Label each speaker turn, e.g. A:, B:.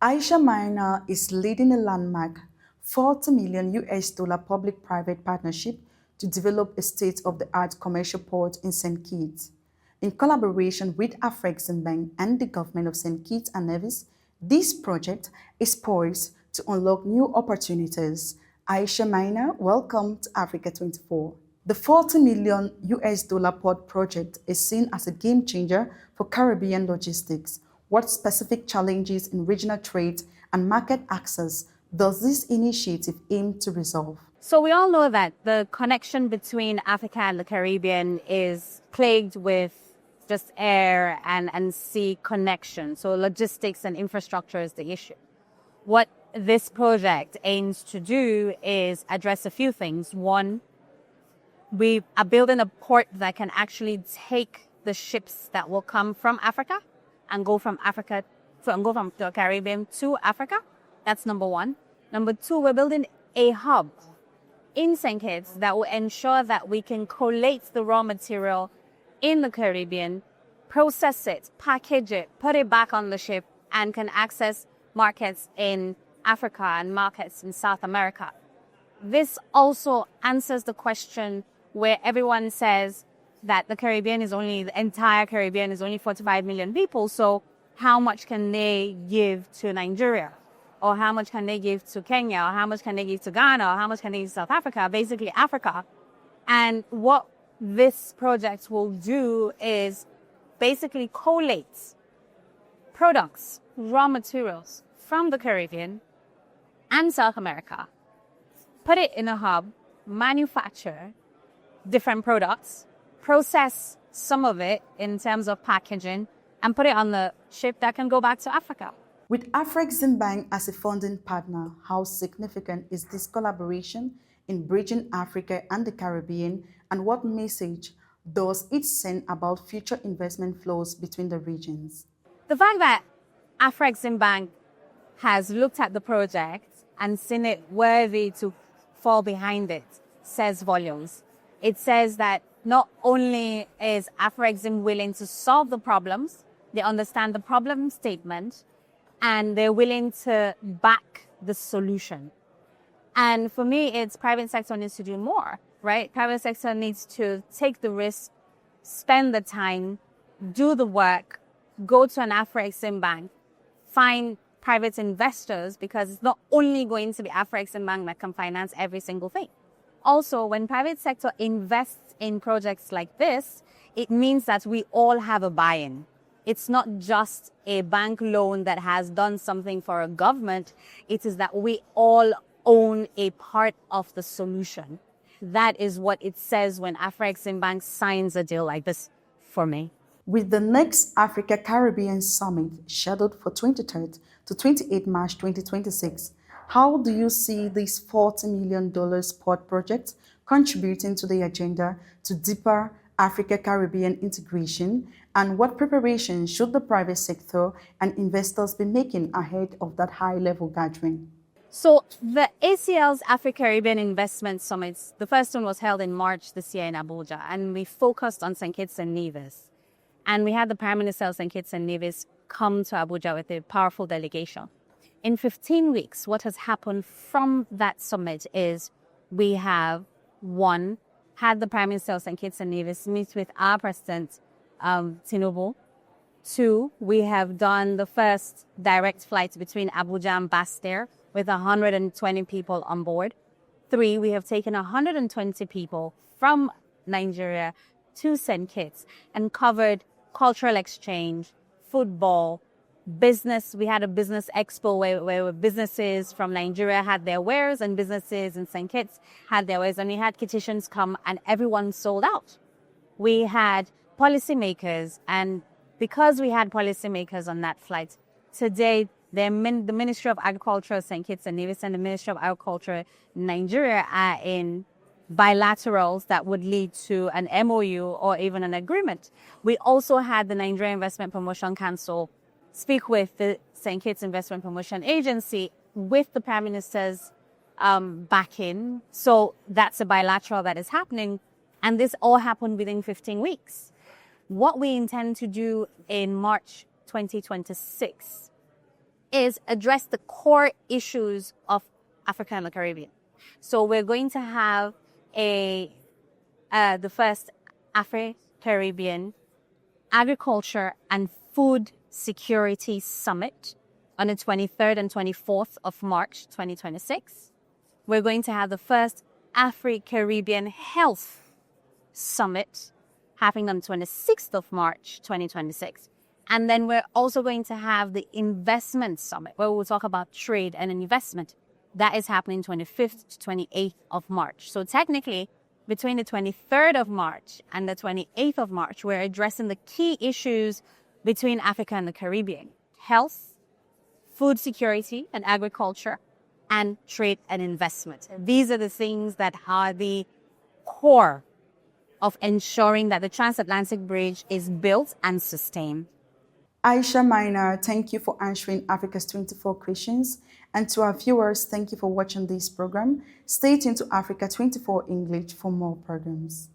A: Aisha Maina is leading a landmark $40 million public-private partnership to develop a state-of-the-art commercial port in St. Kitts. In collaboration with Afreximbank and the government of St. Kitts and Nevis, this project is poised to unlock new opportunities. Aisha Maina, welcome to Africa 24. The $40 million port project is seen as a game changer for Caribbean logistics. What specific challenges in regional trade and market access does this initiative aim to resolve?
B: So we all know that the connection between Africa and the Caribbean is plagued with just air and sea connection. So logistics and infrastructure is the issue. What this project aims to do is address a few things. One, we are building a port that can actually take the ships that will come from Africa and go from the Caribbean to Africa. That's number one. Number two, we're building a hub in St. Kitts that will ensure that we can collate the raw material in the Caribbean, process it, package it, put it back on the ship, and can access markets in Africa and markets in South America. This also answers the question where everyone says that the entire Caribbean is only 45 million people, so how much can they give to Nigeria? Or how much can they give to Kenya? Or how much can they give to Ghana? Or how much can they give to South Africa? Basically Africa. And what this project will do is basically collate products, raw materials from the Caribbean and South America, put it in a hub, manufacture different products, process some of it in terms of packaging, and put it on the ship that can go back to Africa.
A: With Afreximbank as a funding partner, how significant is this collaboration in bridging Africa and the Caribbean, and what message does it send about future investment flows between the regions?
B: The fact that Afreximbank has looked at the project and seen it worthy to fall behind it says volumes. It says that not only is Afrexim willing to solve the problems, they understand the problem statement, and they're willing to back the solution. And for me, it's private sector needs to do more, right? Private sector needs to take the risk, spend the time, do the work, go to an Afreximbank, find private investors, because it's not only going to be Afreximbank that can finance every single thing. Also, when private sector invests in projects like this, it means that we all have a buy-in. It's not just a bank loan that has done something for a government. It is that we all own a part of the solution. That is what it says when Afreximbank signs a deal like this for me.
A: With the next Africa-Caribbean Summit scheduled for 23rd to 28 March 2026, how do you see this $40 million port project contributing to the agenda to deeper Africa-Caribbean integration, and what preparations should the private sector and investors be making ahead of that high-level gathering?
B: So the ACL's Afri-Caribbean Investment Summits, the first one was held in March this year in Abuja, and we focused on St. Kitts and Nevis. And we had the Prime Minister of St. Kitts and Nevis come to Abuja with a powerful delegation. In 15 weeks, what has happened from that summit is we have, one, had the Prime Minister of St. Kitts and Nevis meet with our President, Tinubu. Two, we have done the first direct flight between Abuja and Basseterre with 120 people on board. Three, we have taken 120 people from Nigeria to St. Kitts and covered cultural exchange, football, business. We had a business expo where businesses from Nigeria had their wares and businesses in St. Kitts had their wares, and we had Kittitians come and everyone sold out. We had policymakers, and because we had policymakers on that flight, today the Ministry of Agriculture of St. Kitts and Nevis and the Ministry of Agriculture in Nigeria are in bilaterals that would lead to an MOU or even an agreement. We also had the Nigeria Investment Promotion Council speak with the St. Kitts Investment Promotion Agency with the Prime Minister's backing. So that's a bilateral that is happening. And this all happened within 15 weeks. What we intend to do in March 2026 is address the core issues of Africa and the Caribbean. So we're going to have the first Afri-Caribbean Agriculture and Food Security Summit on the 23rd and 24th of March 2026. We're going to have the first Afri-Caribbean Health Summit happening on the 26th of March 2026. And then we're also going to have the Investment Summit, where we'll talk about trade and investment. That is happening 25th to 28th of March. So technically, between the 23rd of March and the 28th of March, we're addressing the key issues between Africa and the Caribbean: health, food security and agriculture, and trade and investment. These are the things that are the core of ensuring that the transatlantic bridge is built and sustained.
A: Aisha Maina, thank you for answering Africa's 24 questions. And to our viewers, thank you for watching this program. Stay tuned to Africa 24 English for more programs.